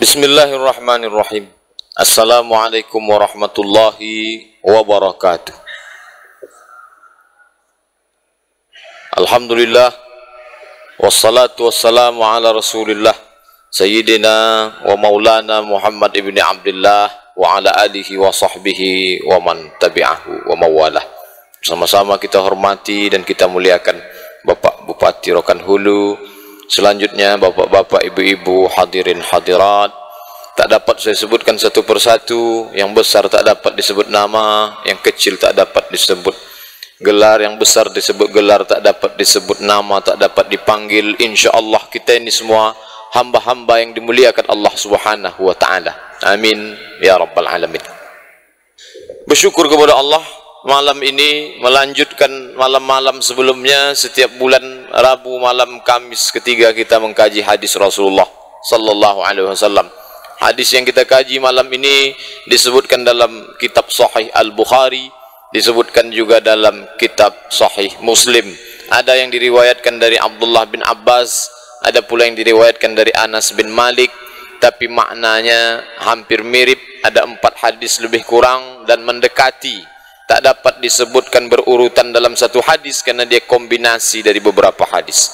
Bismillahirrahmanirrahim. Assalamualaikum warahmatullahi wabarakatuh. Alhamdulillah, wassalatu wassalamu ala rasulillah Sayyidina wa maulana Muhammad ibn Abdullah wa ala alihi wa sahbihi wa man tabi'ahu wa mawalah. Sama-sama kita hormati dan kita muliakan Bapak Bupati Rokan Hulu, selanjutnya bapak-bapak, ibu-ibu, hadirin hadirat. Tak dapat saya sebutkan satu persatu. Yang besar tak dapat disebut nama, yang kecil tak dapat disebut gelar, yang besar disebut gelar, tak dapat disebut nama, tak dapat dipanggil. InsyaAllah kita ini semua hamba-hamba yang dimuliakan Allah Subhanahu wa ta'ala. Amin ya rabbal alamin. Bersyukur kepada Allah, malam ini melanjutkan malam-malam sebelumnya. Setiap bulan Rabu malam Kamis ketiga kita mengkaji hadis Rasulullah sallallahu alaihi wasallam. Hadis yang kita kaji malam ini disebutkan dalam kitab Sahih Al-Bukhari, disebutkan juga dalam kitab Sahih Muslim. Ada yang diriwayatkan dari Abdullah bin Abbas, ada pula yang diriwayatkan dari Anas bin Malik, tapi maknanya hampir mirip. Ada 4 hadis lebih kurang dan mendekati. Tak dapat disebutkan berurutan dalam satu hadis karena dia kombinasi dari beberapa hadis.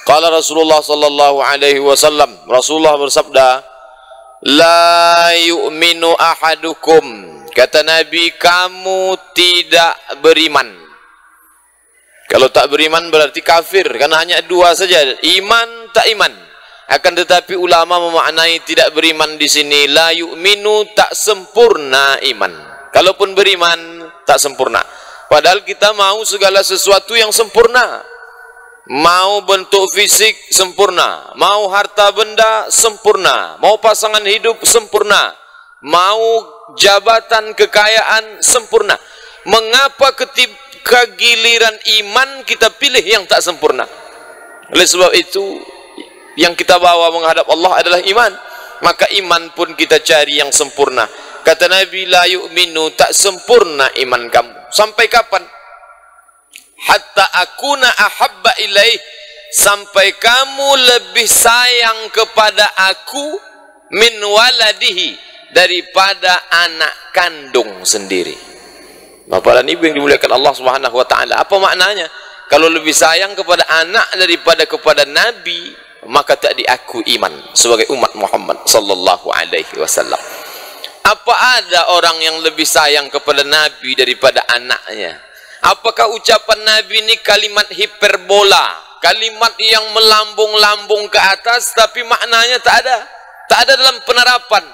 Qala Rasulullah sallallahu alaihi wasallam, Rasulullah bersabda, la yu'minu ahadukum, kata Nabi, kamu tidak beriman. Kalau tak beriman berarti kafir, karena hanya 2 saja, iman tak iman. Akan tetapi ulama memaknai tidak beriman di sini, la yu'minu, tak sempurna iman. Kalaupun beriman tak sempurna. Padahal kita mau segala sesuatu yang sempurna. Mau bentuk fisik sempurna, mau harta benda sempurna, mau pasangan hidup sempurna, mau jabatan kekayaan sempurna. Mengapa ketika giliran iman kita pilih yang tak sempurna? Oleh sebab itu yang kita bawa menghadap Allah adalah iman. Maka iman pun kita cari yang sempurna. Kata Nabi, la yu'minu, tak sempurna iman kamu. Sampai kapan? Hatta akuna ahabba ilaih, sampai kamu lebih sayang kepada aku min waladihi, daripada anak kandung sendiri. Bapak dan ibu yang dimuliakan Allah Subhanahu wa ta'ala, apa maknanya? Kalau lebih sayang kepada anak daripada kepada Nabi, maka tak diakui iman sebagai umat Muhammad sallallahu alaihi wasallam. Apa ada orang yang lebih sayang kepada Nabi daripada anaknya? Apakah ucapan Nabi ini kalimat hiperbola, kalimat yang melambung-lambung ke atas tapi maknanya tak ada? Tak ada dalam penerapan.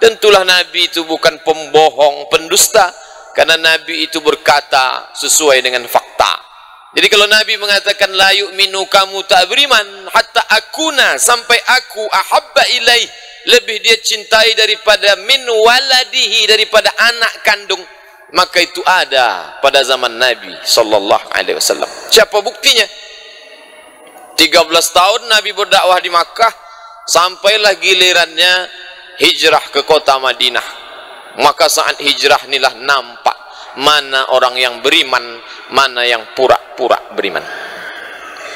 Tentulah Nabi itu bukan pembohong, pendusta, karena Nabi itu berkata sesuai dengan fakta. Jadi kalau Nabi mengatakan la yu'minu, kamu tak beriman, hatta akuna, sampai aku, ahabba ilaih, lebih dia cintai daripada min waladihi, daripada anak kandung, maka itu ada pada zaman Nabi sallallahu alaihi wasallam. Siapa buktinya? 13 tahun Nabi berdakwah di Makkah, sampailah gilirannya hijrah ke kota Madinah. Maka saat hijrah inilah nampak mana orang yang beriman, mana yang pura-pura beriman.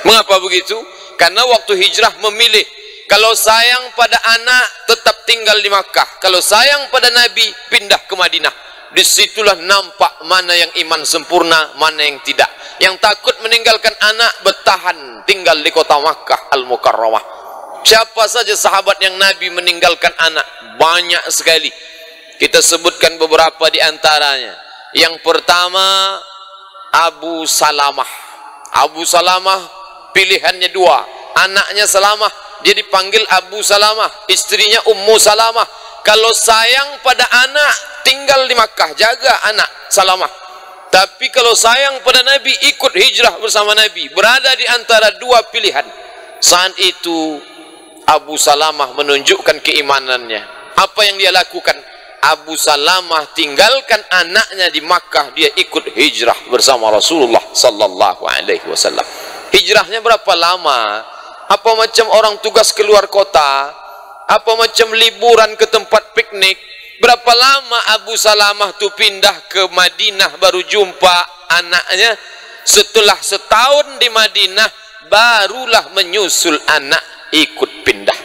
Mengapa begitu? Karena waktu hijrah memilih, kalau sayang pada anak tetap tinggal di Makkah, kalau sayang pada Nabi pindah ke Madinah. Disitulah nampak mana yang iman sempurna, mana yang tidak. Yang takut meninggalkan anak bertahan tinggal di kota Makkah Al-Mukarramah. Siapa saja sahabat yang Nabi meninggalkan anak? Banyak sekali. Kita sebutkan beberapa di antaranya. Yang pertama, Abu Salamah. Abu Salamah pilihannya 2. Anaknya Salamah, dia dipanggil Abu Salamah. Istrinya Ummu Salamah. Kalau sayang pada anak, tinggal di Makkah, jaga anak Salamah. Tapi kalau sayang pada Nabi, ikut hijrah bersama Nabi. Berada di antara 2 pilihan. Saat itu Abu Salamah menunjukkan keimanannya. Apa yang dia lakukan? Abu Salamah tinggalkan anaknya di Makkah, dia ikut hijrah bersama Rasulullah sallallahu alaihi wasallam. Hijrahnya berapa lama? Apa macam orang tugas keluar kota? Apa macam liburan ke tempat piknik? Berapa lama Abu Salamah tu pindah ke Madinah baru jumpa anaknya? Setelah setahun di Madinah, barulah menyusul anak ikut pindah.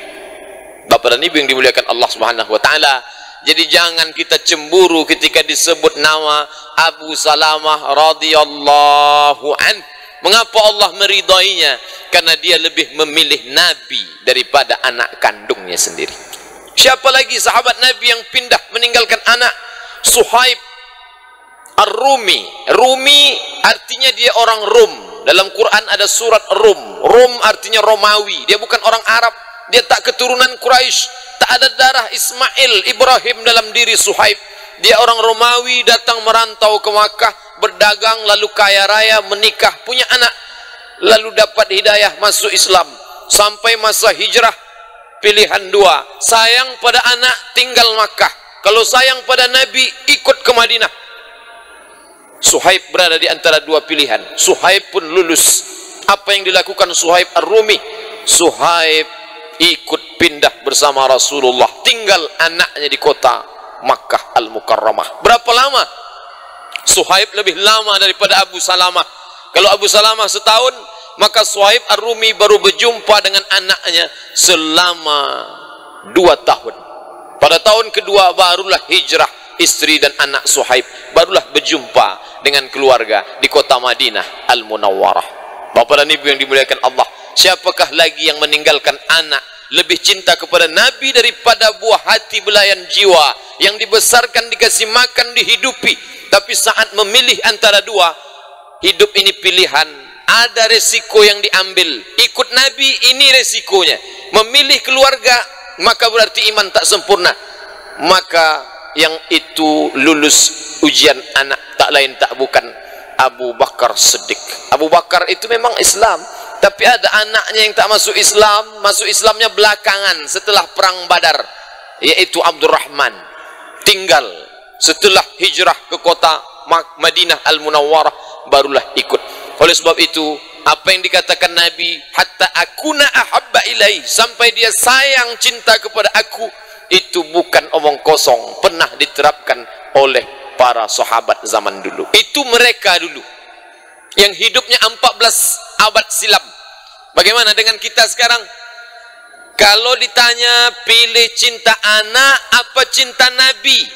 Bapak dan Ibu yang dimuliakan Allah Subhanahu wa taala. Jadi jangan kita cemburu ketika disebut nama Abu Salamah radhiyallahu an. Mengapa Allah meridainya? Karena dia lebih memilih Nabi daripada anak kandungnya sendiri. Siapa lagi sahabat Nabi yang pindah meninggalkan anak? Suhaib Ar-Rumi. Rumi artinya dia orang Rum. Dalam Quran ada surat Rum. Rum artinya Romawi. Dia bukan orang Arab. Dia tak keturunan Quraisy. Tak ada darah Ismail, Ibrahim dalam diri Suhaib. Dia orang Romawi, datang merantau ke Makkah, berdagang, lalu kaya raya, menikah, punya anak, lalu dapat hidayah masuk Islam. Sampai masa hijrah, pilihan dua. Sayang pada anak, tinggal Makkah. Kalau sayang pada Nabi, ikut ke Madinah. Suhaib berada di antara dua pilihan. Suhaib pun lulus. Apa yang dilakukan Suhaib Ar-Rumi? Suhaib ikut pindah bersama Rasulullah, tinggal anaknya di kota Makkah Al-Mukarramah. Berapa lama? Suhaib lebih lama daripada Abu Salamah. Kalau Abu Salamah setahun, maka Suhaib Ar-Rumi baru berjumpa dengan anaknya selama 2 tahun. Pada tahun kedua barulah hijrah istri dan anak Suhaib, barulah berjumpa dengan keluarga di kota Madinah Al-Munawwarah. Bapak dan Ibu yang dimuliakan Allah, siapakah lagi yang meninggalkan anak lebih cinta kepada Nabi daripada buah hati belayan jiwa yang dibesarkan, dikasih makan, dihidupi? Tapi saat memilih antara dua, hidup ini pilihan, ada resiko yang diambil. Ikut Nabi, ini resikonya. Memilih keluarga, maka berarti iman tak sempurna. Maka yang itu lulus ujian anak tak lain tak bukan Abu Bakar Siddiq. Abu Bakar itu memang Islam, tapi ada anaknya yang tak masuk Islam. Masuk Islamnya belakangan setelah perang Badar, yaitu Abdurrahman. Tinggal setelah hijrah ke kota Madinah Al-Munawwarah, barulah ikut. Oleh sebab itu, apa yang dikatakan Nabi, hatta akuna ahabba ilai, sampai dia sayang cinta kepada aku, itu bukan omong kosong, pernah diterapkan oleh para sahabat zaman dulu. Itu mereka dulu yang hidupnya 14 abad silam. Bagaimana dengan kita sekarang? Kalau ditanya pilih cinta anak apa cinta Nabi,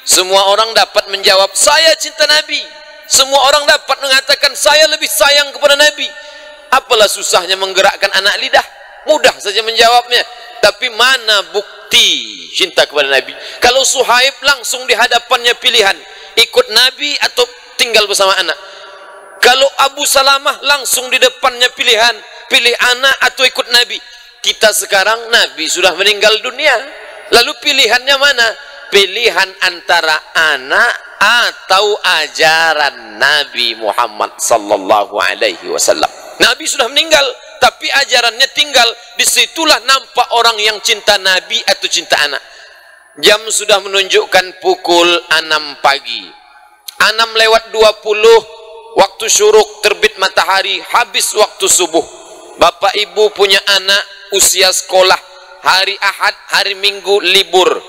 semua orang dapat menjawab saya cinta Nabi. Semua orang dapat mengatakan saya lebih sayang kepada Nabi. Apalah susahnya menggerakkan anak lidah? Mudah saja menjawabnya. Tapi mana bukti cinta kepada Nabi? Kalau Suhaib langsung di hadapannya pilihan, ikut Nabi atau tinggal bersama anak. Kalau Abu Salamah langsung di depannya pilihan, pilih anak atau ikut Nabi. Kita sekarang Nabi sudah meninggal dunia, lalu pilihannya mana? Pilihan antara anak atau ajaran Nabi Muhammad sallallahu alaihi wasallam. Nabi sudah meninggal, tapi ajarannya tinggal. Disitulah nampak orang yang cinta Nabi atau cinta anak. Jam sudah menunjukkan pukul 6 pagi. 6:20 waktu syuruk, terbit matahari, habis waktu subuh. Bapak ibu punya anak usia sekolah, hari Ahad, hari Minggu libur.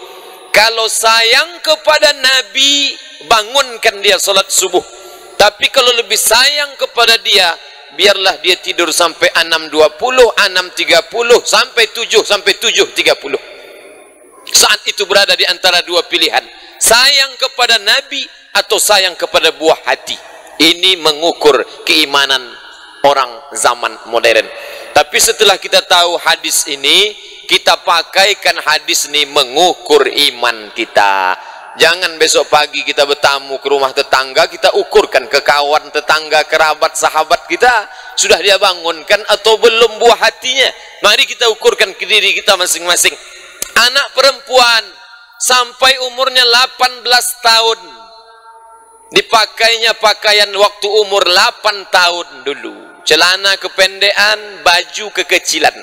Kalau sayang kepada Nabi, bangunkan dia salat subuh. Tapi kalau lebih sayang kepada dia, biarlah dia tidur sampai 6:20, 6:30, sampai 7:30. Saat itu berada di antara dua pilihan, sayang kepada Nabi atau sayang kepada buah hati. Ini mengukur keimanan orang zaman modern. Tapi setelah kita tahu hadis ini, kita pakaikan hadis ini mengukur iman kita. Jangan besok pagi kita bertamu ke rumah tetangga, kita ukurkan ke kawan, tetangga, kerabat, sahabat kita, sudah dia bangunkan atau belum buah hatinya. Mari kita ukurkan ke diri kita masing-masing. Anak perempuan sampai umurnya 18 tahun, dipakainya pakaian waktu umur 8 tahun dulu. Celana kependekan, baju kekecilan.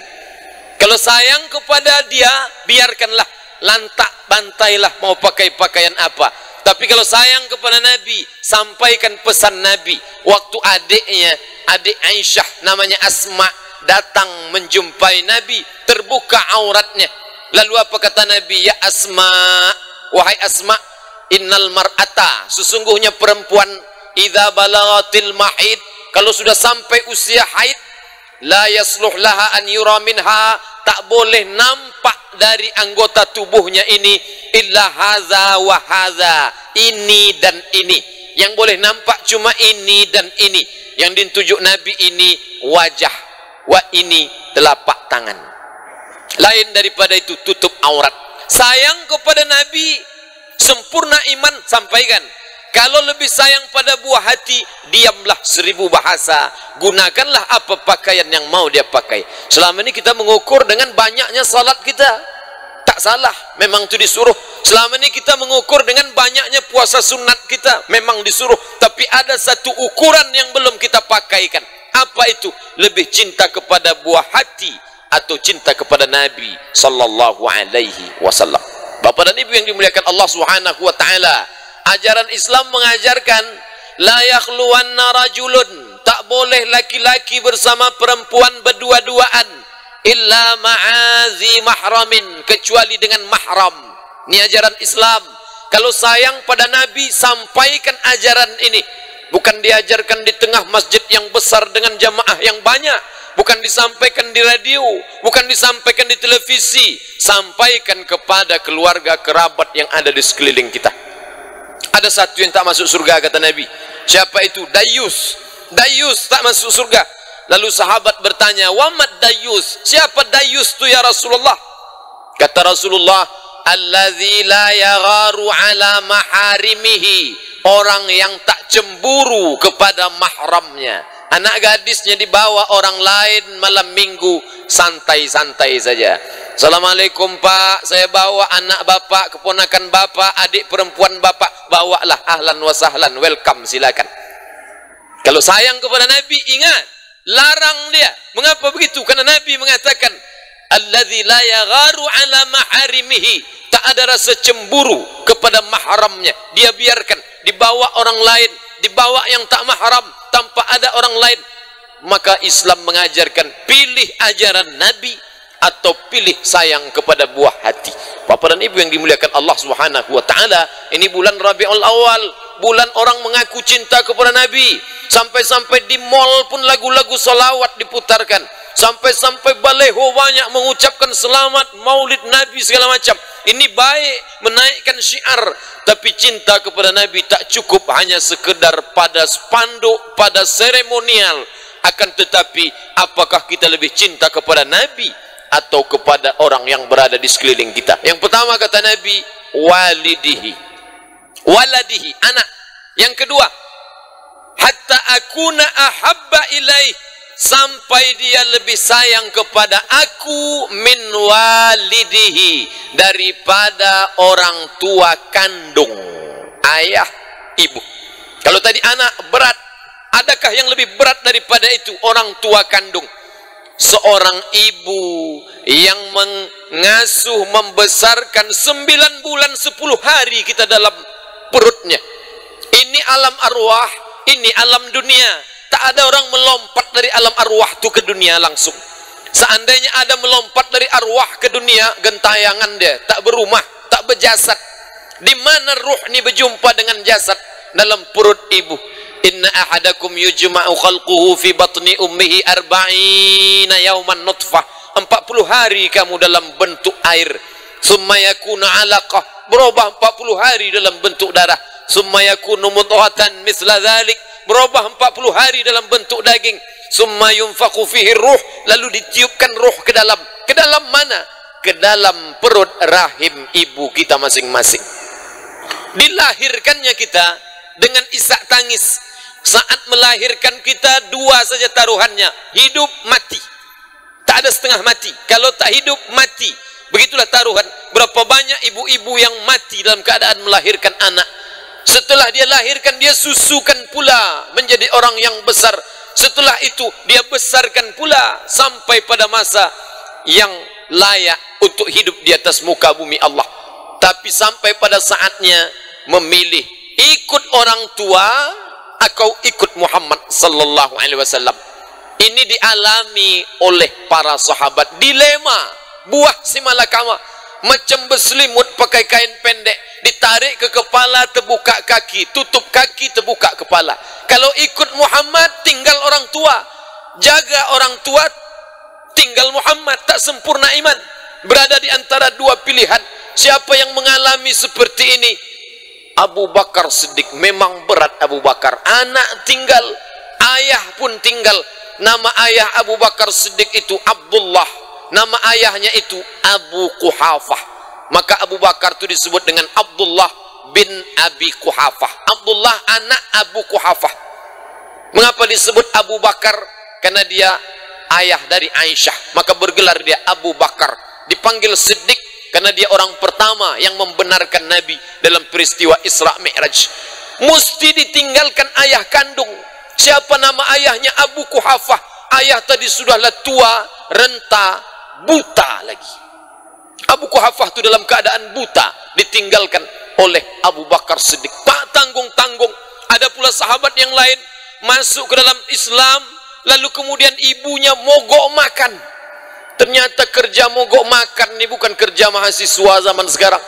Kalau sayang kepada dia, biarkanlah, lantak bantailah mau pakai pakaian apa. Tapi kalau sayang kepada Nabi, sampaikan pesan Nabi. Waktu adiknya, adik Aisyah namanya Asma, datang menjumpai Nabi, terbuka auratnya. Lalu apa kata Nabi? Ya Asma, wahai Asma, innal mar'ata, sesungguhnya perempuan, idza balagatil mahid, kalau sudah sampai usia haid, la yasluh laha an yura minha, tak boleh nampak dari anggota tubuhnya ini illa haza wa haza, ini dan ini. Yang boleh nampak cuma ini dan ini. Yang ditunjuk Nabi ini wajah, wa ini telapak tangan. Lain daripada itu tutup aurat. Sayang kepada Nabi, sempurna iman, sampaikan. Kalau lebih sayang pada buah hati, diamlah 1000 bahasa. Gunakanlah apa pakaian yang mau dia pakai. Selama ini kita mengukur dengan banyaknya salat kita. Tak salah, memang itu disuruh. Selama ini kita mengukur dengan banyaknya puasa sunat kita. Memang disuruh. Tapi ada satu ukuran yang belum kita pakaikan. Apa itu? Lebih cinta kepada buah hati atau cinta kepada Nabi sallallahu alaihi wasallam. Bapak dan Ibu yang dimuliakan Allah Subhanahu wa taala, ajaran Islam mengajarkan la yakhluwanna rajulun, tak boleh laki-laki bersama perempuan berdua-duaan illa ma'azi mahramin, kecuali dengan mahram. Ini ajaran Islam. Kalau sayang pada Nabi, sampaikan ajaran ini. Bukan diajarkan di tengah masjid yang besar dengan jamaah yang banyak, bukan disampaikan di radio, bukan disampaikan di televisi. Sampaikan kepada keluarga kerabat yang ada di sekeliling kita. Ada satu yang tak masuk surga kata Nabi. Siapa itu? Dayus. Dayus tak masuk surga. Lalu sahabat bertanya, "Wamad dayus?" Siapa dayus tu ya Rasulullah? Kata Rasulullah, "Allazi la yagharu ala maharimihi." Orang yang tak cemburu kepada mahramnya. Anak gadisnya dibawa orang lain malam minggu, santai-santai saja. Assalamualaikum Pak, saya bawa anak bapak, keponakan bapak, adik perempuan bapak, bawalah, ahlan wa sahlan, welcome, silakan. Kalau sayang kepada Nabi, ingat, larang dia. Mengapa begitu? Karena Nabi mengatakan, alladzi la yagharu ala maharimihi, tak ada rasa cemburu kepada mahramnya. Dia biarkan dibawa orang lain, dibawa yang tak mahram tanpa ada orang lain. Maka Islam mengajarkan, pilih ajaran Nabi atau pilih sayang kepada buah hati. Bapak dan Ibu yang dimuliakan Allah Subhanahu wa taala, ini bulan Rabiul Awal, bulan orang mengaku cinta kepada Nabi. Sampai-sampai di mall pun lagu-lagu salawat diputarkan. Sampai-sampai baleho banyak mengucapkan selamat Maulid Nabi segala macam. Ini baik, menaikkan syiar, tapi cinta kepada Nabi tak cukup hanya sekedar pada spanduk, pada seremonial. Akan tetapi, apakah kita lebih cinta kepada Nabi atau kepada orang yang berada di sekeliling kita? Yang pertama kata Nabi, walidihi, waladihi, anak. Yang kedua, hatta akuna ahabba ilaih, sampai dia lebih sayang kepada aku min walidihi, daripada orang tua kandung, ayah, ibu. Kalau tadi anak berat, adakah yang lebih berat daripada itu? Orang tua kandung. Seorang ibu yang mengasuh, membesarkan 9 bulan 10 hari kita dalam perutnya. Ini alam arwah, ini alam dunia. Tak ada orang melompat dari alam arwah itu ke dunia langsung. Seandainya ada melompat dari arwah ke dunia, gentayangan dia, tak berumah, tak berjasad. Di mana ruh ni berjumpa dengan jasad? Dalam perut ibu. Inna ahadakum yujma'u khalquhu fi batni ummihi 40 yawman nutfah. 40 hari kamu dalam bentuk air. Summa yakuna 'alaqah, berubah 40 hari dalam bentuk darah. Summa yakunu mudghatan misla dzalik, berubah 40 hari dalam bentuk daging. Summa yunfakhu fihi ruh, lalu ditiupkan ruh ke dalam. Ke dalam mana? Ke dalam perut rahim ibu kita masing-masing. Dilahirkannya kita dengan isak tangis. Saat melahirkan kita, 2 saja taruhannya, hidup mati. Tak ada setengah mati. Kalau tak hidup, mati. Begitulah taruhan. Berapa banyak ibu-ibu yang mati dalam keadaan melahirkan anak. Setelah dia lahirkan, dia susukan pula menjadi orang yang besar. Setelah itu dia besarkan pula sampai pada masa yang layak untuk hidup di atas muka bumi Allah. Tapi sampai pada saatnya memilih, ikut orang tua atau ikut Muhammad sallallahu alaihi wasallam. Ini dialami oleh para sahabat. Dilema, buah si malakama, macam berselimut pakai kain pendek, ditarik ke kepala, terbuka kaki, tutup kaki, terbuka kepala. Kalau ikut Muhammad, tinggal orang tua. Jaga orang tua, tinggal Muhammad, tak sempurna iman. berada di antara dua pilihan. Siapa yang mengalami seperti ini? Abu Bakar Siddiq. Memang berat Abu Bakar. Anak tinggal, ayah pun tinggal. Nama ayah Abu Bakar Siddiq itu Abdullah. Nama ayahnya itu Abu Quhafah. Maka Abu Bakar itu disebut dengan Abdullah bin Abi Quhafah. Abdullah anak Abu Quhafah. Mengapa disebut Abu Bakar? Karena dia ayah dari Aisyah, maka bergelar dia Abu Bakar. Dipanggil Siddiq karena dia orang pertama yang membenarkan Nabi dalam peristiwa Isra Mi'raj. Mesti ditinggalkan ayah kandung. Siapa nama ayahnya? Abu Quhafah. Ayah tadi sudahlah tua, renta, buta lagi. Abu Quhafah itu dalam keadaan buta, ditinggalkan oleh Abu Bakar Siddiq. Tak tanggung-tanggung. Ada pula sahabat yang lain masuk ke dalam Islam, lalu kemudian ibunya mogok makan. Ternyata kerja mogok makan ini bukan kerja mahasiswa zaman sekarang.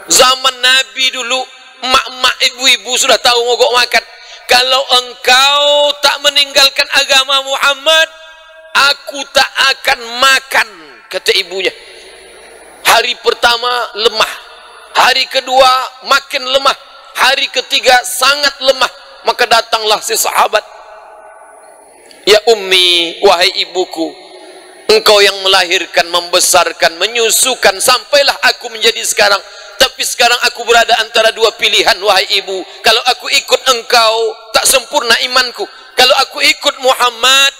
Zaman Nabi dulu, mak-mak ibu-ibu sudah tahu mogok makan. Kalau engkau tak meninggalkan agama Muhammad, aku tak akan makan, kata ibunya. Hari pertama lemah, hari kedua makin lemah, hari ketiga sangat lemah. Maka datanglah si sahabat. Ya ummi, wahai ibuku, engkau yang melahirkan, membesarkan, menyusukan, sampailah aku menjadi sekarang. Tapi sekarang aku berada antara dua pilihan, wahai ibu. Kalau aku ikut engkau, tak sempurna imanku. Kalau aku ikut Muhammad,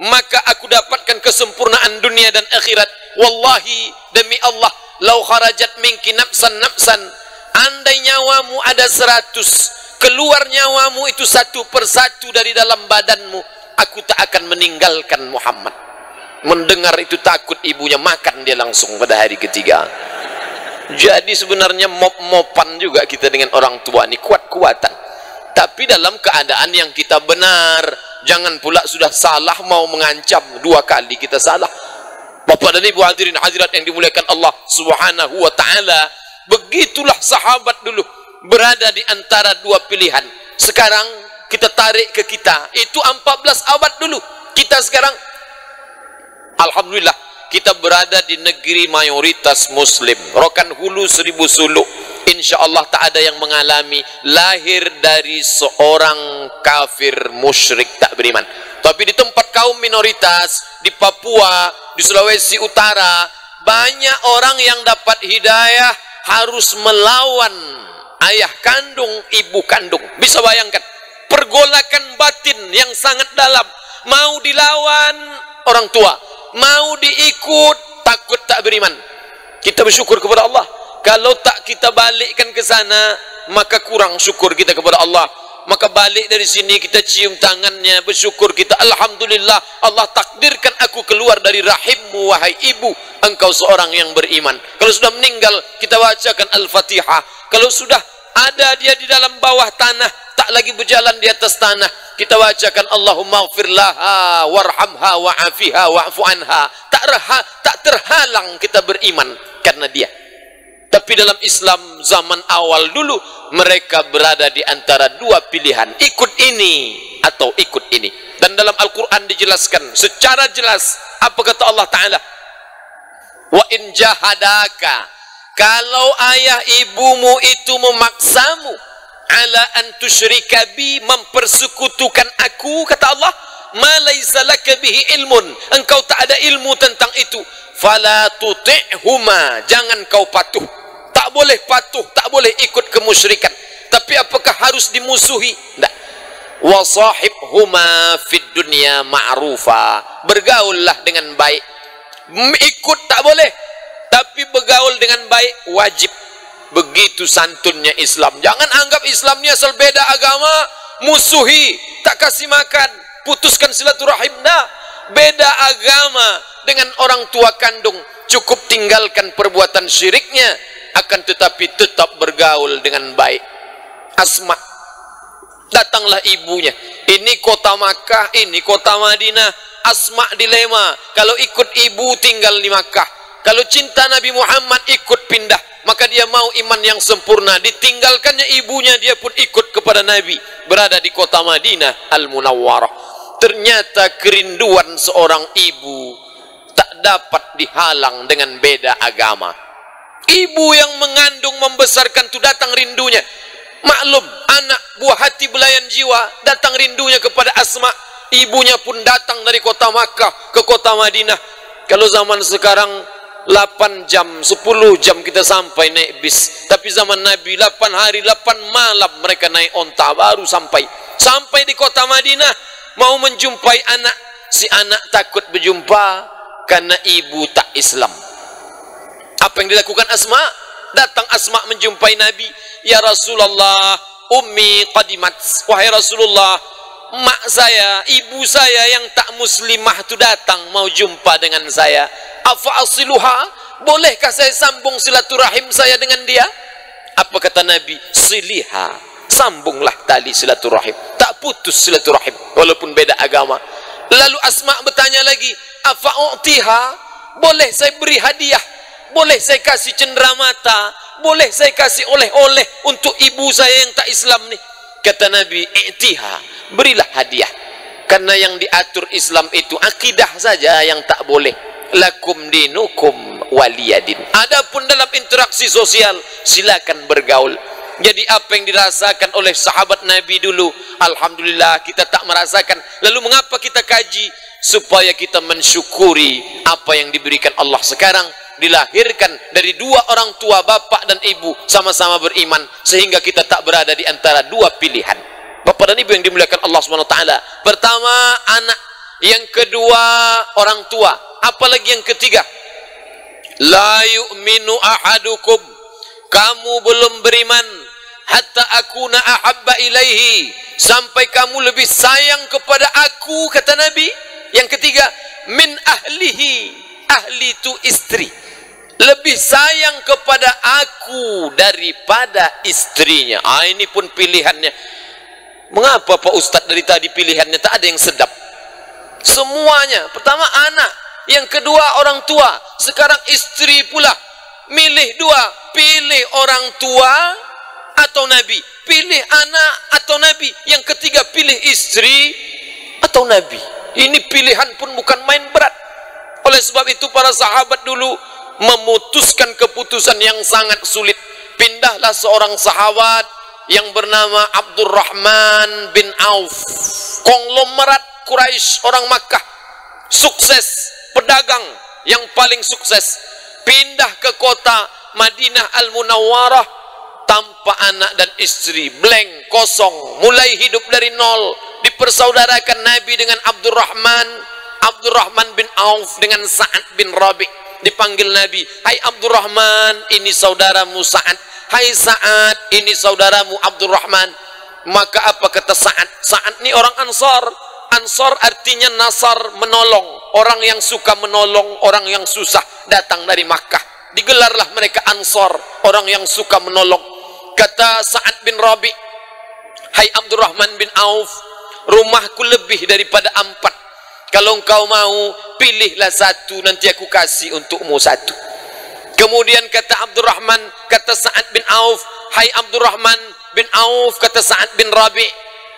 maka aku dapatkan kesempurnaan dunia dan akhirat. Wallahi, demi Allah, lau kharajat minki nafsan nafsan, andai nyawamu ada 100, keluar nyawamu itu satu persatu dari dalam badanmu, aku tak akan meninggalkan Muhammad. Mendengar itu takut ibunya, makan dia langsung pada hari ketiga. Jadi sebenarnya mop-mopan juga kita dengan orang tua ini, kuat-kuatan. Tapi dalam keadaan yang kita benar. Jangan pula sudah salah mau mengancam, 2 kali kita salah. Bapak dan Ibu hadirin hadirat yang dimuliakan Allah Subhanahu wa taala, begitulah sahabat dulu berada di antara dua pilihan. Sekarang kita tarik ke kita, itu 14 abad dulu. Kita sekarang alhamdulillah kita berada di negeri mayoritas muslim. Rokan hulu 1000 suluk. Insya Allah tak ada yang mengalami lahir dari seorang kafir musyrik tak beriman. Tapi di tempat kaum minoritas, di Papua, di Sulawesi Utara, banyak orang yang dapat hidayah harus melawan ayah kandung, ibu kandung. Bisa bayangkan pergolakan batin yang sangat dalam. Mau dilawan orang tua, mau diikut, takut tak beriman. Kita bersyukur kepada Allah. Kalau tak kita balikkan ke sana, maka kurang syukur kita kepada Allah. Maka balik dari sini kita cium tangannya, bersyukur kita, alhamdulillah Allah takdirkan aku keluar dari rahimmu wahai ibu, engkau seorang yang beriman. Kalau sudah meninggal kita bacakan Al-Fatihah. Kalau sudah ada dia di dalam bawah tanah, tak lagi berjalan di atas tanah, kita bacakan Allahumma ighfir laha warhamha wa'afiha wa'fu anha. Tak terhalang kita beriman karena dia. Tapi dalam Islam zaman awal dulu, mereka berada di antara dua pilihan, ikut ini atau ikut ini. Dan dalam Al-Quran dijelaskan secara jelas, apa kata Allah Ta'ala? Wa in jahadaka, kalau ayah ibumu itu memaksamu, ala an tusyrika bi, mempersekutukan aku, kata Allah, ma laysa laka bihi ilmun, engkau tak ada ilmu tentang itu, fala tuti'huma, jangan kau patuh. Tak boleh patuh, tak boleh ikut kemusyrikan. Tapi apakah harus dimusuhi? Tidak. Wa sahibhuma fid dunya ma'rufa, bergaullah dengan baik. Ikut tak boleh, tapi bergaul dengan baik wajib. Begitu santunnya Islam. Jangan anggap Islam ni asal beda agama, musuhi, tak kasih makan, putuskan silaturahim. Nah, beda agama dengan orang tua kandung, cukup tinggalkan perbuatan syiriknya, akan tetapi tetap bergaul dengan baik. Asma, datanglah ibunya, ini kota Makkah, ini kota Madinah. Asma dilema, kalau ikut ibu tinggal di Makkah, kalau cinta Nabi Muhammad ikut pindah, maka dia mau iman yang sempurna. Ditinggalkannya ibunya, dia pun ikut kepada Nabi, berada di kota Madinah Al-Munawwarah. Ternyata kerinduan seorang ibu tak dapat dihalang dengan beda agama. Ibu yang mengandung membesarkan itu datang rindunya. Maklum, anak buah hati belayan jiwa, datang rindunya kepada Asma. Ibunya pun datang dari kota Makkah ke kota Madinah. Kalau zaman sekarang 8 jam, 10 jam kita sampai naik bis. Tapi zaman Nabi 8 hari, 8 malam mereka naik onta baru sampai. Sampai di kota Madinah, mau menjumpai anak. Si anak takut berjumpa karena ibu tak Islam. Apa yang dilakukan Asma? Datang Asma menjumpai Nabi. Ya Rasulullah, ummi qadimat. Wahai Rasulullah, mak saya, ibu saya yang tak muslimah itu datang mau jumpa dengan saya. Afa asiluha? Bolehkah saya sambung silaturahim saya dengan dia? Apa kata Nabi? Siliha. Sambunglah tali silaturahim. Tak putus silaturahim walaupun beda agama. Lalu Asma bertanya lagi, afa u'tiha? Boleh saya beri hadiah? Boleh saya kasih cenderamata? Boleh saya kasih oleh-oleh untuk ibu saya yang tak Islam nih? Kata Nabi, i'tiha, berilah hadiah. Karena yang diatur Islam itu akidah saja yang tak boleh. Lakum dinukum waliyadin. Adapun dalam interaksi sosial, silakan bergaul. Jadi apa yang dirasakan oleh sahabat Nabi dulu, alhamdulillah kita tak merasakan. Lalu mengapa kita kaji? Supaya kita mensyukuri apa yang diberikan Allah sekarang. Dilahirkan dari dua orang tua, bapak dan ibu, sama-sama beriman, sehingga kita tak berada di antara dua pilihan. Bapak dan ibu yang dimuliakan Allah SWT. Pertama anak, yang kedua orang tua, apalagi yang ketiga, la yu'minu ahadukum, kamu belum beriman hatta akuna ahabba ilaihi, sampai kamu lebih sayang kepada aku, kata Nabi. Yang ketiga, min ahlihi, ahli itu istri, lebih sayang kepada aku daripada istrinya. Ini pun pilihannya. Mengapa Pak Ustadz dari tadi pilihannya tak ada yang sedap? Semuanya. Pertama anak, yang kedua orang tua, sekarang istri pula. Milih dua, pilih orang tua atau Nabi, pilih anak atau Nabi, yang ketiga pilih istri atau Nabi. Ini pilihan pun bukan main berat. Oleh sebab itu para sahabat dulu memutuskan keputusan yang sangat sulit. Pindahlah seorang sahabat yang bernama Abdurrahman bin Auf, konglomerat Quraisy, orang Makkah, sukses, pedagang yang paling sukses, pindah ke kota Madinah Al-Munawwarah tanpa anak dan istri, blank, kosong, mulai hidup dari nol. Dipersaudarakan Nabi dengan Abdurrahman bin Auf dengan Sa'ad bin Rabi'. Dipanggil Nabi, hai Abdurrahman, ini saudaramu Sa'ad. Hai Sa'ad, ini saudaramu Abdurrahman. Maka apa kata Sa'ad? Sa'ad ini orang Ansar. Ansar artinya nasar, menolong. Orang yang suka menolong orang yang susah, datang dari Makkah. Digelarlah mereka Ansar, orang yang suka menolong. Kata Sa'ad bin Rabi', hai Abdurrahman bin Auf, rumahku lebih daripada 4. Kalau engkau mau, pilihlah satu, nanti aku kasih untukmu satu. Kemudian kata Abdurrahman, kata Sa'ad bin Auf, hai Abdurrahman bin Auf, kata Sa'ad bin Rabi',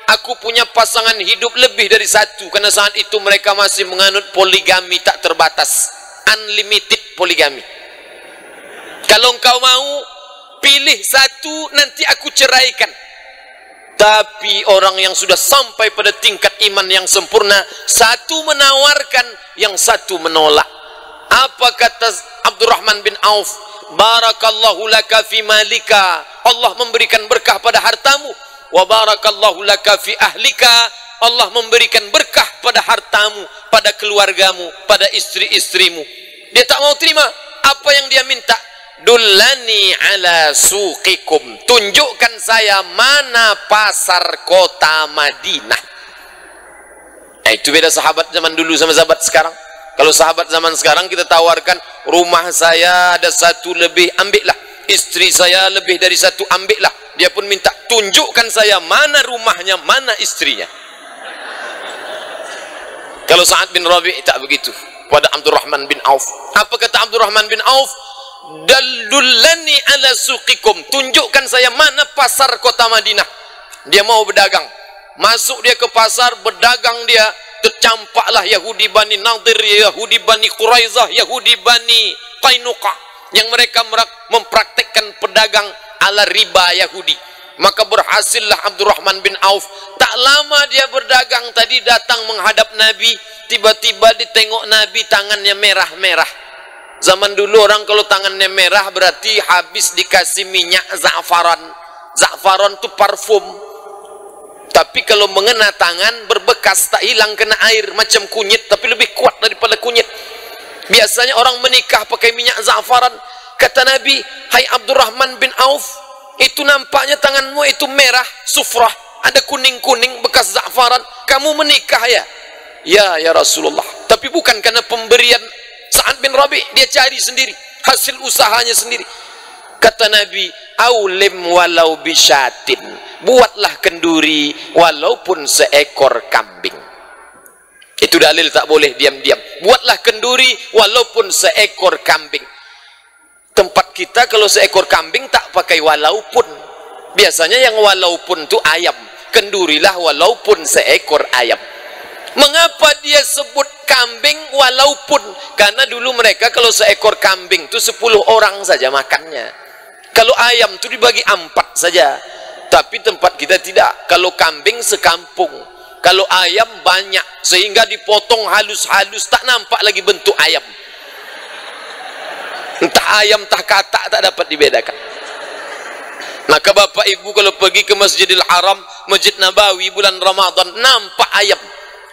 aku punya pasangan hidup lebih dari satu. Karena saat itu mereka masih menganut poligami tak terbatas, unlimited poligami. Kalau engkau mau, pilih satu, nanti aku ceraikan. Tapi orang yang sudah sampai pada tingkat iman yang sempurna, satu menawarkan, yang satu menolak. Apa kata Abdurrahman bin Auf? Barakallahu laka fi malika, Allah memberikan berkah pada hartamu. Wa barakallahu laka fi ahlika, Allah memberikan berkah pada hartamu, pada keluargamu, pada istri-istrimu. Dia tak mau terima. Apa yang dia minta? Dullani ala suqikum, tunjukkan saya mana pasar kota Madinah. Nah, itu beda sahabat zaman dulu sama sahabat sekarang. Kalau sahabat zaman sekarang kita tawarkan, rumah saya ada satu lebih, ambillah. Istri saya lebih dari satu, ambillah. Dia pun minta, tunjukkan saya mana rumahnya, mana istrinya. Kalau Sa'ad bin Rabi' tak begitu pada Abdurrahman bin Auf. Apa kata Abdurrahman bin Auf? Dalullani ala suqikum, tunjukkan saya mana pasar kota Madinah. Dia mau berdagang, masuk dia ke pasar, berdagang dia, tercampaklah Yahudi Bani Nadir, Yahudi Bani Quraizah, Yahudi Bani Qainuqa, yang mereka mempraktekkan pedagang ala riba Yahudi. Maka berhasillah Abdurrahman bin Auf. Tak lama dia berdagang tadi, datang menghadap Nabi, tiba-tiba ditengok Nabi tangannya merah-merah. Zaman dulu orang kalau tangannya merah berarti habis dikasih minyak za'faran. Za'faran itu parfum. Tapi kalau mengena tangan berbekas, tak hilang kena air, macam kunyit tapi lebih kuat daripada kunyit. Biasanya orang menikah pakai minyak za'faran. Kata Nabi, hai Abdurrahman bin Auf, itu nampaknya tanganmu itu merah, sufrah, ada kuning-kuning bekas za'faran. Kamu menikah ya? Ya Rasulullah. Tapi bukan karena pemberian Sa'ad bin Rabi', dia cari sendiri, hasil usahanya sendiri. Kata Nabi, aulim walau bisyatin, buatlah kenduri walaupun seekor kambing. Itu dalil tak boleh diam-diam. Buatlah kenduri walaupun seekor kambing. Tempat kita kalau seekor kambing tak pakai walaupun. Biasanya yang walaupun itu ayam. Kendurilah walaupun seekor ayam. Mengapa dia sebut kambing walaupun? Karena dulu mereka kalau seekor kambing itu 10 orang saja makannya. Kalau ayam itu dibagi 4 saja. Tapi tempat kita tidak. Kalau kambing sekampung, kalau ayam banyak, sehingga dipotong halus-halus, tak nampak lagi bentuk ayam. Entah ayam, entah katak, tak dapat dibedakan. Maka bapak ibu kalau pergi ke Masjidil Haram, Masjid Nabawi bulan Ramadan, nampak ayam.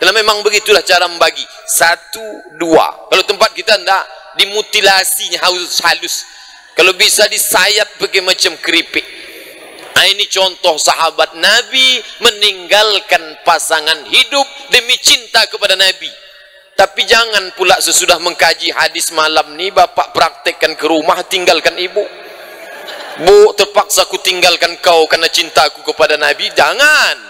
Karena memang begitulah cara membagi. 1, 2. Kalau tempat kita tidak, dimutilasinya halus-halus. Kalau bisa disayat pakai macam keripik. Nah, ini contoh sahabat Nabi meninggalkan pasangan hidup demi cinta kepada Nabi. Tapi jangan pula sesudah mengkaji hadis malam ni bapak praktekkan ke rumah, tinggalkan ibu. Bu, terpaksa aku tinggalkan kau karena cintaku kepada Nabi. Jangan.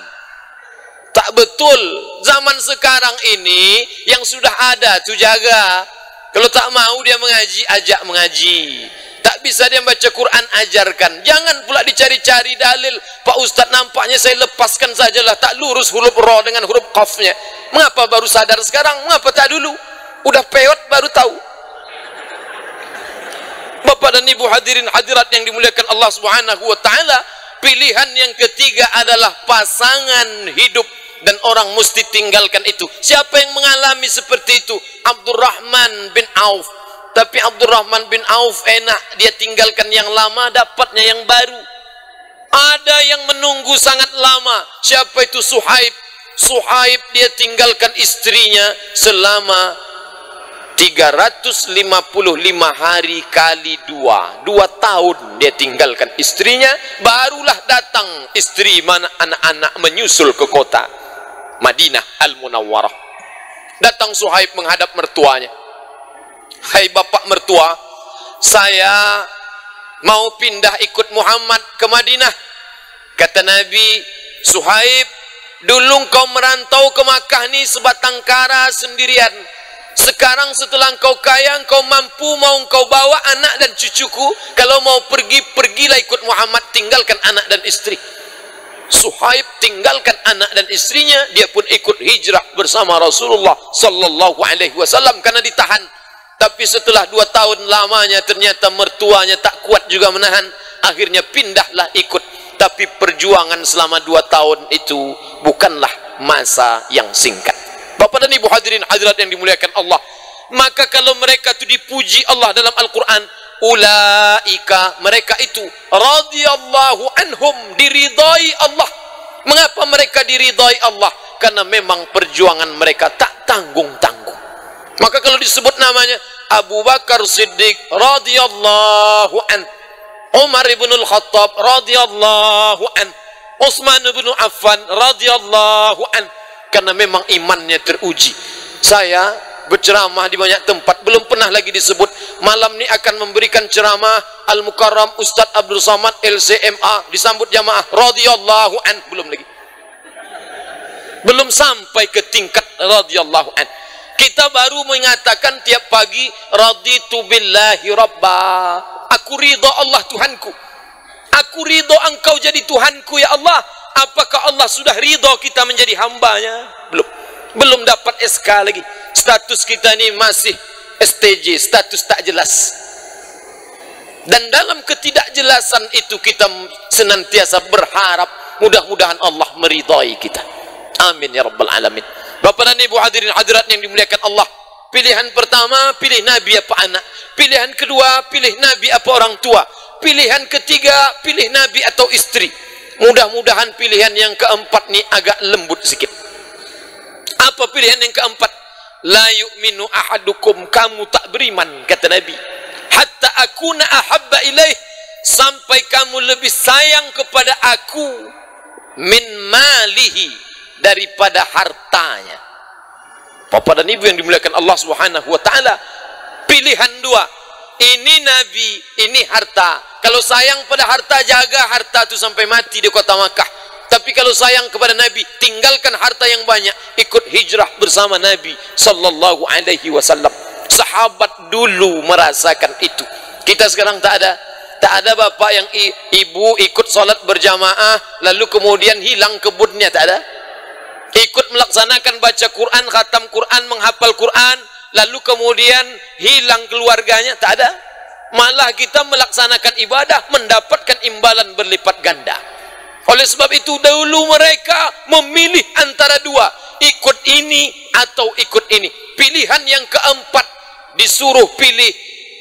Tak betul. Zaman sekarang ini yang sudah ada tu jaga. Kalau tak mau dia mengaji, ajak mengaji. Tak bisa dia baca Quran, ajarkan. Jangan pula dicari-cari dalil. Pak Ustaz, nampaknya saya lepaskan sajalah, tak lurus huruf ra dengan huruf qafnya. Mengapa baru sadar sekarang? Mengapa tak dulu? Udah peot baru tahu. Bapak dan Ibu hadirin hadirat yang dimuliakan Allah Subhanahu wa taala, pilihan yang ketiga adalah pasangan hidup, dan orang mesti tinggalkan itu. Siapa yang mengalami seperti itu? Abdurrahman bin Auf. Tapi Abdurrahman bin Auf enak, dia tinggalkan yang lama, dapatnya yang baru. Ada yang menunggu sangat lama. Siapa itu? Suhaib. Suhaib dia tinggalkan istrinya selama 355 hari kali 2 tahun dia tinggalkan istrinya. Barulah datang istri mana anak-anak menyusul ke kota Madinah Al-Munawwarah. Datang Suhaib menghadap mertuanya. Hai bapak mertua, saya mau pindah ikut Muhammad ke Madinah. Kata Nabi, Suhaib, dulu kau merantau ke Makkah ni sebatang kara sendirian. Sekarang setelah kau kaya, kau mampu, mau kau bawa anak dan cucuku. Kalau mau pergi, pergilah ikut Muhammad, tinggalkan anak dan istri. Suhaib tinggalkan anak dan istrinya, dia pun ikut hijrah bersama Rasulullah sallallahu alaihi wasallam karena ditahan. Tapi setelah 2 tahun lamanya ternyata mertuanya tak kuat juga menahan, akhirnya pindahlah ikut. Tapi perjuangan selama 2 tahun itu bukanlah masa yang singkat. Bapak dan Ibu hadirin hadirat yang dimuliakan Allah, maka kalau mereka itu dipuji Allah dalam Al-Quran, ulaika, mereka itu radhiyallahu anhum, diridai Allah. Mengapa mereka diridai Allah? Karena memang perjuangan mereka tak tanggung-tanggung. Maka kalau disebut namanya Abu Bakar Siddiq radhiyallahu an, Umar ibn al-Khattab radhiyallahu an, Utsman ibn Affan radhiyallahu an, karena memang imannya teruji. Saya berceramah di banyak tempat, belum pernah lagi disebut. Malam ini akan memberikan ceramah Al-Mukarram Ustadz Abdul Somad LCMA, disambut jamaah radhiyallahu an, belum lagi. Belum sampai ke tingkat radhiyallahu an. Kita baru mengatakan tiap pagi raditu billahi rabba, aku ridha Allah Tuhanku. Aku ridha engkau jadi Tuhanku ya Allah. Apakah Allah sudah ridha kita menjadi hambanya? Belum. belum dapat SK lagi. Status kita ini masih STJ, status tak jelas. Dan dalam ketidakjelasan itu kita senantiasa berharap mudah-mudahan Allah meridai kita. Amin ya rabbal alamin. Bapak dan Ibu hadirin hadirat yang dimuliakan Allah, pilihan pertama pilih Nabi apa anak, pilihan kedua pilih Nabi apa orang tua, pilihan ketiga pilih Nabi atau istri. Mudah-mudahan pilihan yang keempat ini agak lembut sikit. Apa pilihan yang keempat? La yu'minu ahadukum, kamu tak beriman, kata Nabi, hatta akuna ahabba ilaih, sampai kamu lebih sayang kepada aku min malihi, daripada hartanya. Bapak dan Ibu yang dimuliakan Allah Subhanahu wa taala, pilihan dua. Ini Nabi, ini harta. Kalau sayang pada harta, jaga harta itu sampai mati di kota Makkah. Tapi kalau sayang kepada Nabi, tinggalkan harta yang banyak, ikut hijrah bersama Nabi sallallahu alaihi wasallam. Sahabat dulu merasakan itu. Kita sekarang tak ada. Tak ada bapak yang ibu ikut solat berjamaah lalu kemudian hilang kebunnya, tak ada. Ikut melaksanakan baca Quran, khatam Quran, menghafal Quran, lalu kemudian hilang keluarganya, tak ada. Malah kita melaksanakan ibadah mendapatkan imbalan berlipat ganda. Oleh sebab itu dahulu mereka memilih antara dua, ikut ini atau ikut ini. Pilihan yang keempat, disuruh pilih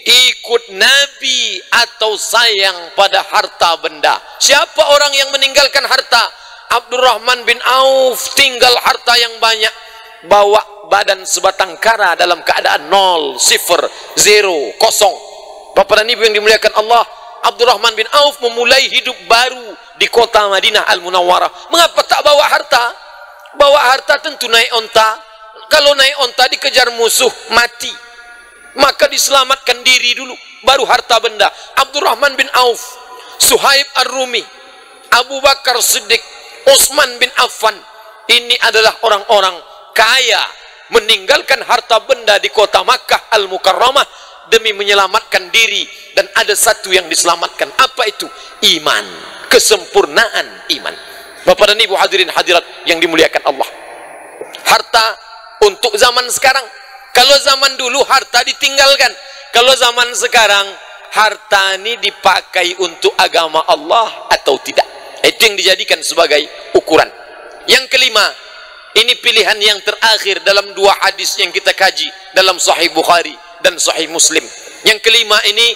ikut Nabi atau sayang pada harta benda. Siapa orang yang meninggalkan harta? Abdurrahman bin Auf tinggal harta yang banyak, bawa badan sebatang kara dalam keadaan 0, 0, 0, kosong. Bapak dan Ibu yang dimuliakan Allah, Abdurrahman bin Auf memulai hidup baru di kota Madinah Al-Munawwarah. Mengapa tak bawa harta? Bawa harta tentu naik onta. Kalau naik onta dikejar musuh, mati. Maka diselamatkan diri dulu, baru harta benda. Abdurrahman bin Auf, Suhaib Ar-Rumi, Abu Bakar Siddiq, Utsman bin Affan, ini adalah orang-orang kaya meninggalkan harta benda di kota Makkah Al-Mukarramah demi menyelamatkan diri. Dan ada satu yang diselamatkan, apa itu? Iman, kesempurnaan iman. Bapak dan Ibu hadirin hadirat yang dimuliakan Allah, harta untuk zaman sekarang. Kalau zaman dulu harta ditinggalkan, kalau zaman sekarang harta ini dipakai untuk agama Allah atau tidak. Itu yang dijadikan sebagai ukuran. Yang kelima, ini pilihan yang terakhir dalam dua hadis yang kita kaji dalam Sahih Bukhari dan Sahih Muslim. Yang kelima ini,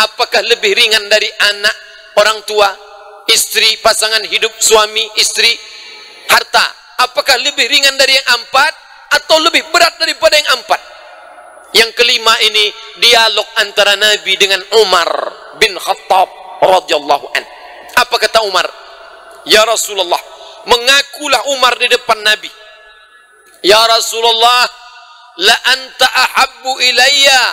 apakah lebih ringan dari anak, orang tua, istri, pasangan hidup, suami, istri, harta? Apakah lebih ringan dari yang empat atau lebih berat daripada yang empat? Yang kelima ini dialog antara Nabi dengan Umar bin Khattab radhiyallahu an. Apa kata Umar? Ya Rasulullah, mengakulah Umar di depan Nabi. Ya Rasulullah, la anta ahabbu ilayya,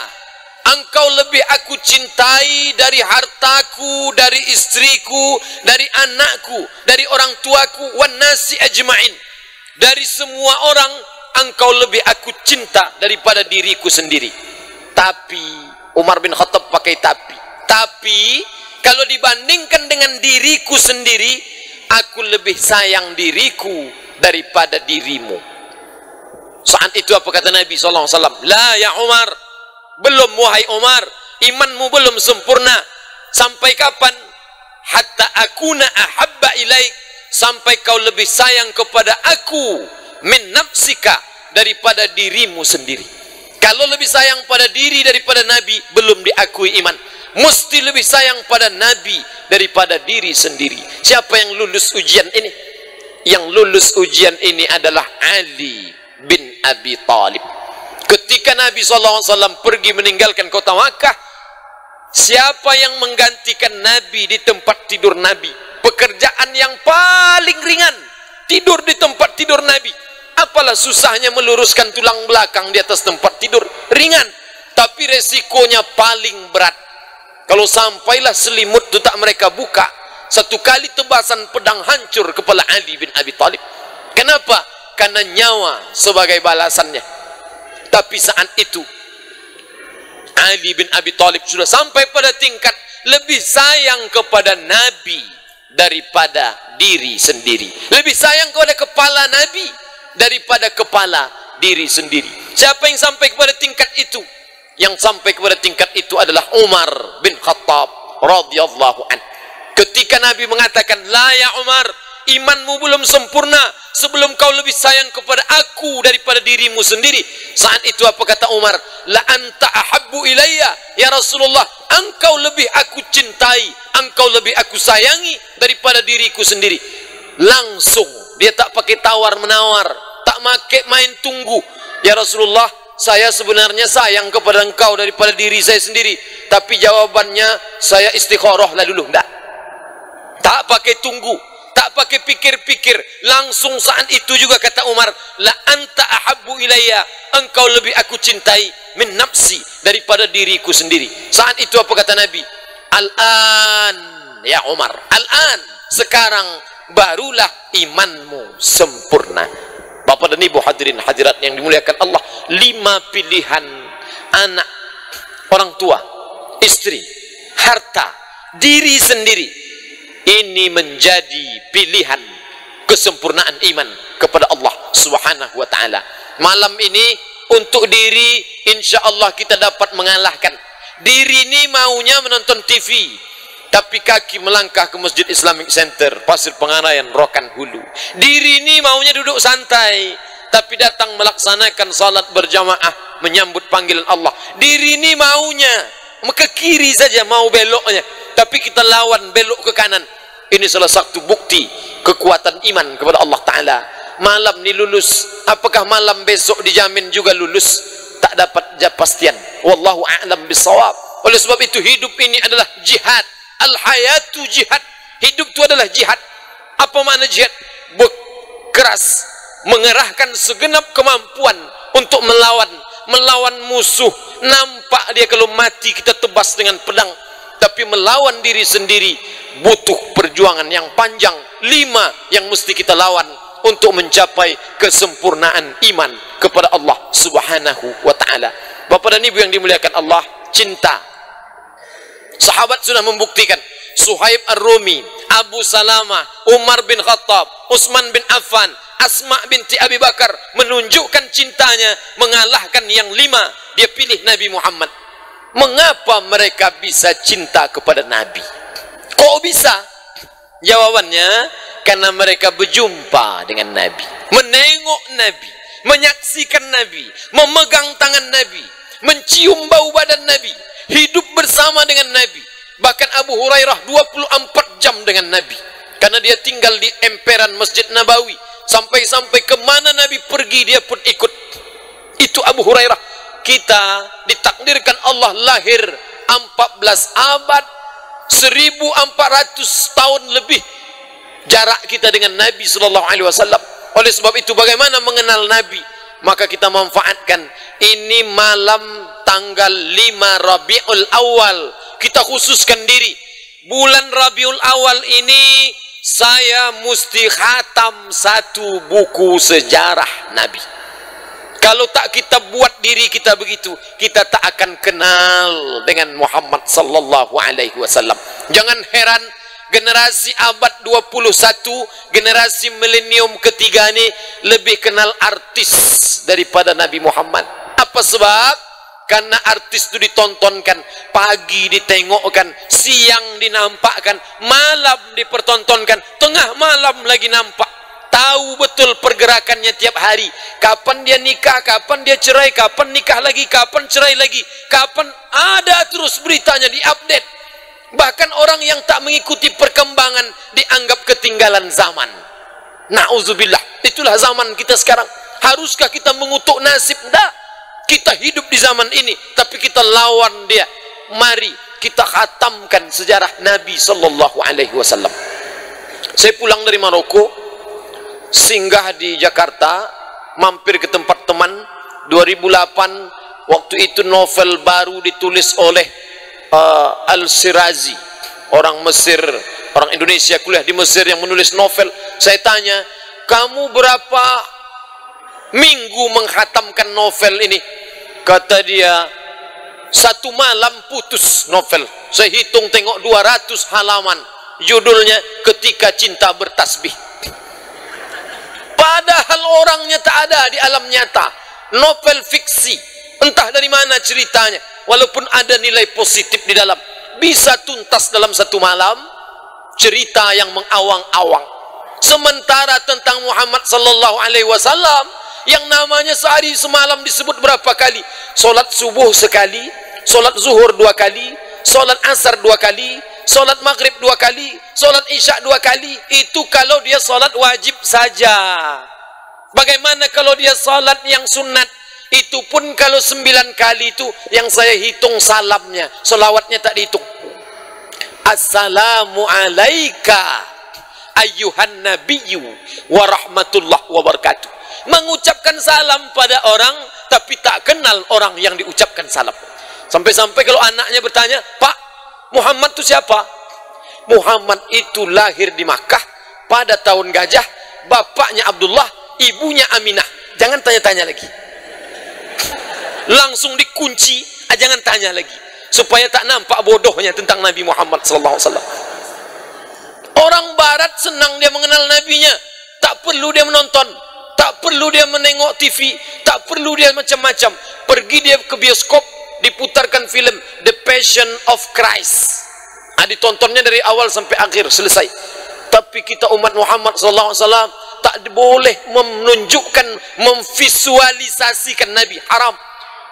engkau lebih aku cintai dari hartaku, dari istriku, dari anakku, dari orang tuaku, wan nasi ajma'in, dari semua orang engkau lebih aku cinta daripada diriku sendiri. Tapi Umar bin Khattab pakai tapi kalau dibandingkan dengan diriku sendiri, aku lebih sayang diriku daripada dirimu. Saat itu apa kata Nabi SAW? La ya Umar, belum wahai Umar, imanmu belum sempurna. Sampai kapan? Hatta akuna ahabba ilaik, sampai kau lebih sayang kepada aku min nafsika, daripada dirimu sendiri. Kalau lebih sayang pada diri daripada Nabi, belum diakui iman. Mesti lebih sayang pada Nabi daripada diri sendiri. Siapa yang lulus ujian ini? Yang lulus ujian ini adalah Ali bin Abi Thalib. Ketika Nabi SAW pergi meninggalkan kota Makkah, siapa yang menggantikan Nabi di tempat tidur Nabi? Pekerjaan yang paling ringan, tidur di tempat tidur Nabi. Apalah susahnya meluruskan tulang belakang di atas tempat tidur? Ringan. Tapi resikonya paling berat. Kalau sampailah selimut itu tak mereka buka, satu kali tebasan pedang hancur kepala Ali bin Abi Thalib. Kenapa? Karena nyawa sebagai balasannya. Tapi saat itu Ali bin Abi Thalib sudah sampai pada tingkat lebih sayang kepada Nabi daripada diri sendiri. Lebih sayang kepada kepala Nabi daripada kepala diri sendiri. Siapa yang sampai kepada tingkat itu? Yang sampai kepada tingkat itu adalah Umar bin Khattab radhiyallahu an. Ketika Nabi mengatakan, la ya Umar, imanmu belum sempurna sebelum kau lebih sayang kepada aku daripada dirimu sendiri. Saat itu apa kata Umar? La anta ahabbu ilayya ya Rasulullah, engkau lebih aku cintai, engkau lebih aku sayangi daripada diriku sendiri. Langsung dia tak pakai tawar menawar, tak pakai main tunggu. Ya Rasulullah, saya sebenarnya sayang kepada engkau daripada diri saya sendiri, tapi jawabannya saya istikharah lah dulu. Tak pakai tunggu, tak pakai pikir-pikir, langsung saat itu juga kata Umar, la anta ahabbu ilayya, engkau lebih aku cintai min nafsi, daripada diriku sendiri. Saat itu apa kata Nabi? Al-an ya Umar, al-an, sekarang barulah imanmu sempurna. Bapak dan Ibu hadirin hadirat yang dimuliakan Allah, 5 pilihan anak, orang tua, istri, harta, diri sendiri, ini menjadi pilihan kesempurnaan iman kepada Allah Subhanahu wa taala. Malam ini untuk diri insyaallah kita dapat mengalahkan. Diri ini maunya menonton TV, tapi kaki melangkah ke Masjid Islamic Center Pasir Pengarayan Rokan Hulu. Diri ini maunya duduk santai, tapi datang melaksanakan salat berjamaah menyambut panggilan Allah. Diri ini maunya ke kiri saja, mau beloknya, tapi kita lawan belok ke kanan. Ini salah satu bukti kekuatan iman kepada Allah Ta'ala. Malam ni lulus, apakah malam besok dijamin juga lulus? Tak dapat kepastian. Wallahu a'lam bissawab. Oleh sebab itu hidup ini adalah jihad. Al-hayatu jihad. Hidup itu adalah jihad. Apa makna jihad? Berkeras, mengerahkan segenap kemampuan untuk melawan musuh. Nampak dia kalau mati kita tebas dengan pedang, tapi melawan diri sendiri butuh perjuangan yang panjang. 5 yang mesti kita lawan untuk mencapai kesempurnaan iman kepada Allah Subhanahu wa taala. Bapak dan Ibu yang dimuliakan Allah, cinta. Sahabat sudah membuktikan. Suhaib Ar-Rumi, Abu Salamah, Umar bin Khattab, Utsman bin Affan, Asma binti Abi Bakar menunjukkan cintanya mengalahkan yang 5. Dia pilih Nabi Muhammad. Mengapa mereka bisa cinta kepada Nabi? Kok bisa? Jawabannya, karena mereka berjumpa dengan Nabi, menengok Nabi, menyaksikan Nabi, memegang tangan Nabi, mencium bau badan Nabi, hidup bersama dengan Nabi. Bahkan Abu Hurairah 24 jam dengan Nabi, karena dia tinggal di emperan Masjid Nabawi. Sampai-sampai kemana Nabi pergi dia pun ikut. Itu Abu Hurairah. Kita ditakdirkan Allah lahir 14 abad, 1400 tahun lebih jarak kita dengan Nabi sallallahu alaihi wasallam. Oleh sebab itu bagaimana mengenal Nabi? Maka kita manfaatkan ini malam tanggal 5 Rabiul Awal. Kita khususkan diri. Bulan Rabiul Awal ini saya mesti khatam 1 buku sejarah Nabi. Kalau tak kita buat diri kita begitu, kita tak akan kenal dengan Muhammad sallallahu alaihi wasallam. Jangan heran generasi abad 21, generasi milenium ketiga ini lebih kenal artis daripada Nabi Muhammad. Apa sebab? Karena artis itu ditontonkan, pagi ditengokkan, siang dinampakkan, malam dipertontonkan, tengah malam lagi nampak. Tahu betul pergerakannya tiap hari. Kapan dia nikah, kapan dia cerai, kapan nikah lagi, kapan cerai lagi, kapan, ada terus beritanya diupdate. Bahkan orang yang tak mengikuti perkembangan dianggap ketinggalan zaman. Na'udzubillah. Itulah zaman kita sekarang. Haruskah kita mengutuk nasib? Tak. Kita hidup di zaman ini, tapi kita lawan dia. Mari kita khatamkan sejarah Nabi sallallahu alaihi wasallam. Saya pulang dari Maroko, singgah di Jakarta, mampir ke tempat teman. 2008, waktu itu novel baru ditulis oleh Al-Sirazi, orang Mesir, orang Indonesia kuliah di Mesir yang menulis novel. Saya tanya, kamu berapa minggu menghatamkan novel ini? Kata dia, 1 malam putus novel. Saya hitung tengok 200 halaman. Judulnya Ketika Cinta Bertasbih. padahal orangnya tak ada di alam nyata. Novel fiksi, entah dari mana ceritanya, walaupun ada nilai positif di dalam, bisa tuntas dalam satu malam, cerita yang mengawang-awang. Sementara tentang Muhammad sallallahu alaihi wasallam yang namanya sehari semalam disebut berapa kali? Solat subuh sekali, solat zuhur 2 kali, solat asar 2 kali, solat maghrib 2 kali, solat isya 2 kali. Itu kalau dia solat wajib saja. Bagaimana kalau dia solat yang sunat? Itu pun kalau 9 kali itu yang saya hitung salamnya, selawatnya tak dihitung. Assalamu alaika ayyuhan nabiyyu wa rahmatullah wa barakatuh. Mengucapkan salam pada orang tapi tak kenal orang yang diucapkan salam. Sampai-sampai kalau anaknya bertanya, "Pak, Muhammad itu siapa?" Muhammad itu lahir di Makkah pada tahun gajah, bapaknya Abdullah, ibunya Aminah. Jangan tanya-tanya lagi. Langsung dikunci, jangan tanya lagi, supaya tak nampak bodohnya tentang Nabi Muhammad sallallahu alaihi wasallam. Orang barat senang dia mengenal nabinya, tak perlu dia menonton, tak perlu dia menengok TV, tak perlu dia macam-macam. Pergi dia ke bioskop, diputarkan film The Passion of Christ, ditontonnya dari awal sampai akhir, selesai. Tapi kita umat Muhammad sallallahu alaihi wasallam tak boleh menunjukkan, memvisualisasikan Nabi, haram.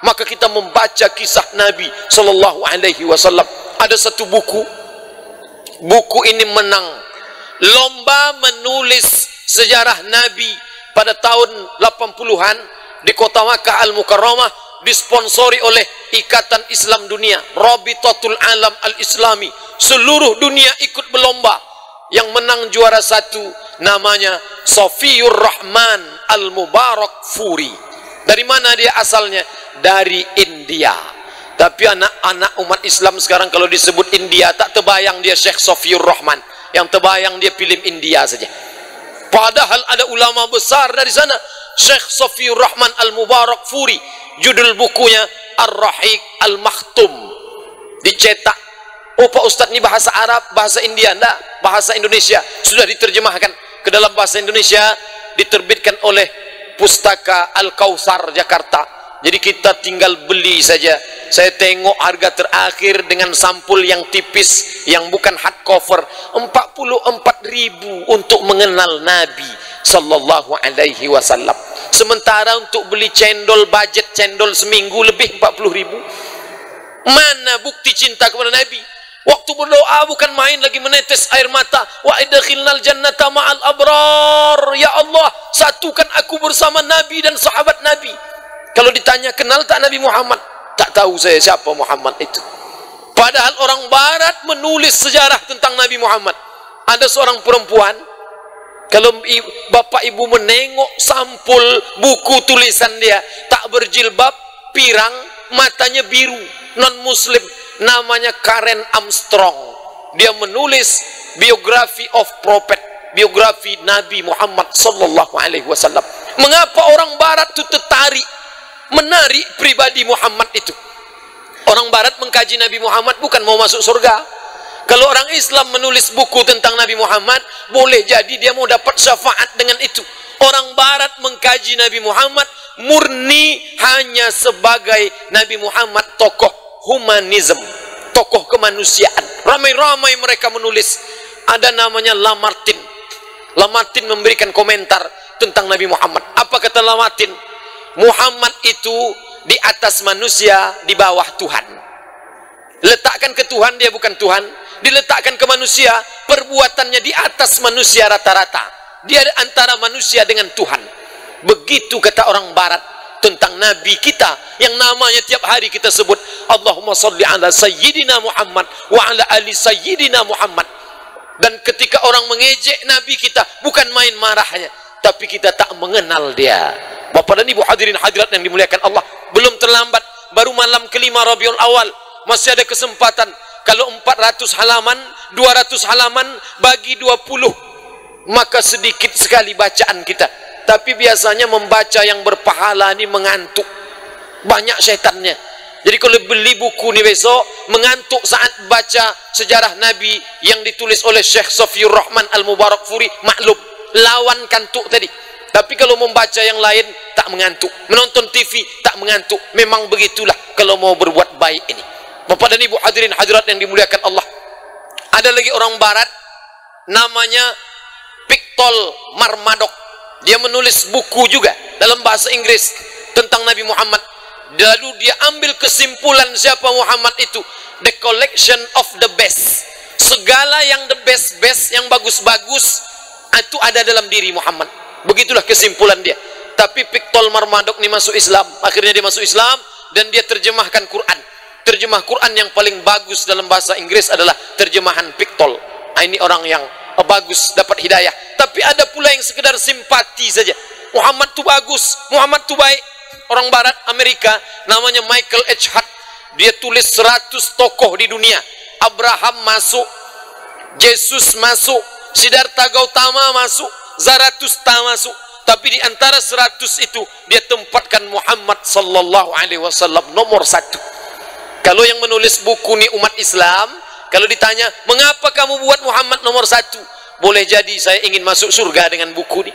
Maka kita membaca kisah Nabi sallallahu alaihi wasallam. Ada satu buku ini menang lomba menulis sejarah Nabi pada tahun 80-an di kota Makkah Al-Mukarramah, disponsori oleh Ikatan Islam Dunia, Rabitatul Alam Al-Islami. Seluruh dunia ikut berlomba. Yang menang juara 1 namanya Safiyur Rahman Al-Mubarak Furi. Dari mana dia asalnya? Dari India. Tapi anak-anak umat Islam sekarang kalau disebut India tak terbayang dia Syekh Safiyur Rahman, yang terbayang dia film India saja. Padahal ada ulama besar dari sana. Syekh Safiyur Rahman Al-Mubarak Furi, judul bukunya Ar-Rahiq Al-Makhtum, dicetak. Oh Pak Ustadz, ini bahasa Arab, bahasa India? Enggak, bahasa Indonesia. Sudah diterjemahkan ke dalam bahasa Indonesia, diterbitkan oleh Pustaka Al-Kautsar Jakarta. Jadi kita tinggal beli saja. Saya tengok harga terakhir dengan sampul yang tipis, yang bukan hardcover, 44.000 untuk mengenal Nabi sallallahu alaihi wasallam. Sementara untuk beli cendol, budget cendol seminggu lebih 40.000. Mana bukti cinta kepada Nabi? Waktu berdoa bukan main lagi menetes air mata. Wa idkhilnal jannata ma'al abrar. Ya Allah, satukan aku bersama Nabi dan sahabat Nabi. Kalau ditanya kenal tak Nabi Muhammad? Tak tahu saya siapa Muhammad itu. Padahal orang barat menulis sejarah tentang Nabi Muhammad. Ada seorang perempuan, kalau bapak ibu menengok sampul buku tulisan dia, tak berjilbab, pirang, matanya biru, non muslim, namanya Karen Armstrong. Dia menulis biografi of prophet, biografi Nabi Muhammad sallallahu alaihi wasallam. Mengapa orang barat itu tertarik menarik pribadi Muhammad itu? Orang barat mengkaji Nabi Muhammad bukan mau masuk surga. Kalau orang Islam menulis buku tentang Nabi Muhammad, boleh jadi dia mau dapat syafaat dengan itu. Orang barat mengkaji Nabi Muhammad murni hanya sebagai Nabi Muhammad tokoh humanism, tokoh kemanusiaan. Ramai-ramai mereka menulis. Ada namanya Lamartine. Lamartine memberikan komentar tentang Nabi Muhammad. Apa kata Lamartine? Muhammad itu di atas manusia, di bawah Tuhan. Letakkan ke Tuhan, dia bukan Tuhan. Diletakkan ke manusia, perbuatannya di atas manusia rata-rata. Dia antara manusia dengan Tuhan. Begitu kata orang barat tentang Nabi kita, yang namanya tiap hari kita sebut Allahumma salli ala Sayyidina Muhammad wa ala ali Sayyidina Muhammad. Dan ketika orang mengejek Nabi kita, bukan main marahnya, tapi kita tak mengenal dia. Bapak dan Ibu hadirin hadirat yang dimuliakan Allah, belum terlambat, baru malam kelima Rabiul Awal, masih ada kesempatan. Kalau 400 halaman, 200 halaman bagi 20, maka sedikit sekali bacaan kita. Tapi biasanya membaca yang berpahala ini mengantuk, banyak setannya. Jadi kalau beli buku ni besok, mengantuk saat baca sejarah Nabi yang ditulis oleh Syekh Safiyur Rahman Al-Mubarak Furi, maklum, lawan kantuk tadi. Tapi kalau membaca yang lain tak mengantuk, menonton TV tak mengantuk. Memang begitulah kalau mau berbuat baik ini. Bapak dan Ibu hadirin hadirat yang dimuliakan Allah. Ada lagi orang barat namanya Victor Marmadok. Dia menulis buku juga dalam bahasa Inggris tentang Nabi Muhammad. Lalu dia ambil kesimpulan siapa Muhammad itu. The collection of the best. Segala yang the best, yang bagus-bagus itu ada dalam diri Muhammad. Begitulah kesimpulan dia. Tapi Victor Marmadok ini masuk Islam. Akhirnya dia masuk Islam dan dia terjemahkan Quran. Terjemah Quran yang paling bagus dalam bahasa Inggris adalah terjemahan Victor. Ini orang yang bagus, dapat hidayah. Tapi ada pula yang sekedar simpati saja. Muhammad tu bagus, Muhammad tu baik. Orang barat Amerika namanya Michael H. Hart. Dia tulis 100 tokoh di dunia. Abraham masuk, Yesus masuk, Siddhartha Gautama masuk, Zarathustra masuk. Tapi di antara 100 itu dia tempatkan Muhammad sallallahu alaihi wasallam nomor 1. Kalau yang menulis buku ni umat Islam, kalau ditanya, "Mengapa kamu buat Muhammad nomor 1?" Boleh jadi saya ingin masuk surga dengan buku ni.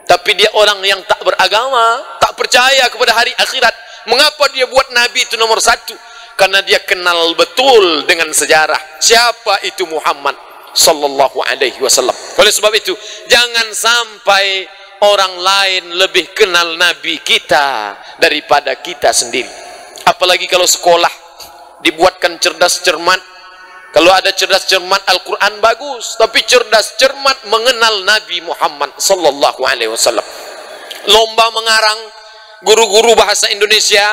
Tapi dia orang yang tak beragama, tak percaya kepada hari akhirat. Mengapa dia buat Nabi itu nomor 1? Karena dia kenal betul dengan sejarah. Siapa itu Muhammad sallallahu alaihi wasallam. Oleh sebab itu, jangan sampai orang lain lebih kenal Nabi kita daripada kita sendiri. Apalagi kalau sekolah dibuatkan cerdas cermat. Kalau ada cerdas cermat Al-Quran bagus, tapi cerdas cermat mengenal Nabi Muhammad sallallahu alaihi wasallam. Lomba mengarang, guru-guru bahasa Indonesia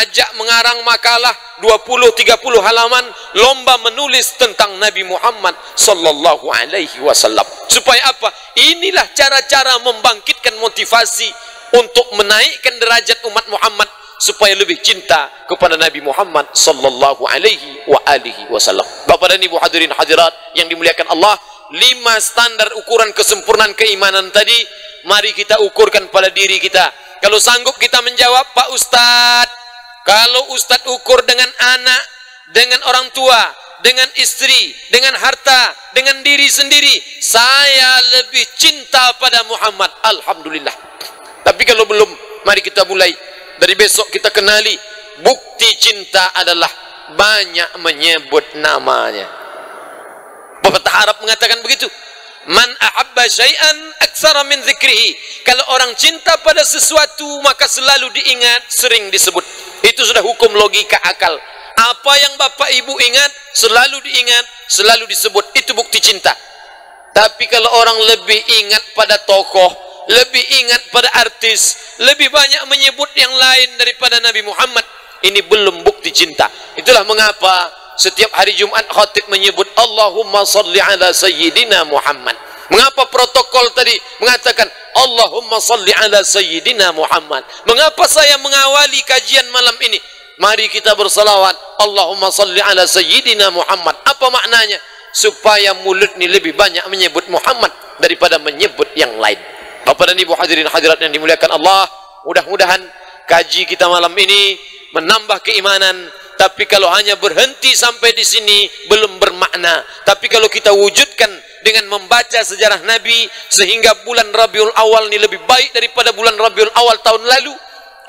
ajak mengarang makalah 20-30 halaman, lomba menulis tentang Nabi Muhammad sallallahu alaihi wasallam. Supaya apa? Inilah cara-cara membangkitkan motivasi untuk menaikkan derajat umat Muhammad supaya lebih cinta kepada Nabi Muhammad sallallahu alaihi wa alihi wasallam. Bapak dan Ibu hadirin hadirat yang dimuliakan Allah, 5 standar ukuran kesempurnaan keimanan tadi mari kita ukurkan pada diri kita. Kalau sanggup kita menjawab, "Pak Ustadz, kalau Ustadz ukur dengan anak, dengan orang tua, dengan istri, dengan harta, dengan diri sendiri, saya lebih cinta pada Muhammad." Alhamdulillah. Tapi kalau belum, mari kita mulai. Dari besok kita kenali bukti cinta adalah banyak menyebut namanya. Pepatah Arab mengatakan begitu. Man ahabba syai'an aktsara min dzikrihi. Kalau orang cinta pada sesuatu maka selalu diingat, sering disebut. Itu sudah hukum logika akal. Apa yang Bapak Ibu ingat selalu diingat, selalu disebut. Itu bukti cinta. Tapi kalau orang lebih ingat pada tokoh, lebih ingat pada artis, lebih banyak menyebut yang lain daripada Nabi Muhammad, ini belum bukti cinta. Itulah mengapa setiap hari Jumat khatib menyebut Allahumma salli ala sayyidina Muhammad. Mengapa protokol tadi mengatakan Allahumma salli ala sayyidina Muhammad? Mengapa saya mengawali kajian malam ini? Mari kita bersalawat Allahumma salli ala sayyidina Muhammad. Apa maknanya? Supaya mulut ini lebih banyak menyebut Muhammad daripada menyebut yang lain. Bapak dan Ibu hadirin hadirat yang dimuliakan Allah, mudah-mudahan kaji kita malam ini menambah keimanan. Tapi kalau hanya berhenti sampai di sini belum bermakna. Tapi kalau kita wujudkan dengan membaca sejarah Nabi sehingga bulan Rabiul Awal ini lebih baik daripada bulan Rabiul Awal tahun lalu,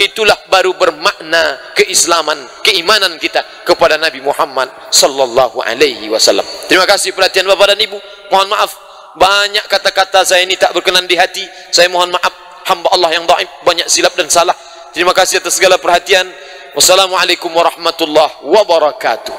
itulah baru bermakna keislaman, keimanan kita kepada Nabi Muhammad sallallahu alaihi wasallam. Terima kasih perhatian Bapak dan Ibu. Mohon maaf banyak kata-kata saya ini tak berkenan di hati. Saya mohon maaf, hamba Allah yang dhaif, banyak silap dan salah. Terima kasih atas segala perhatian. Wassalamualaikum warahmatullahi wabarakatuh.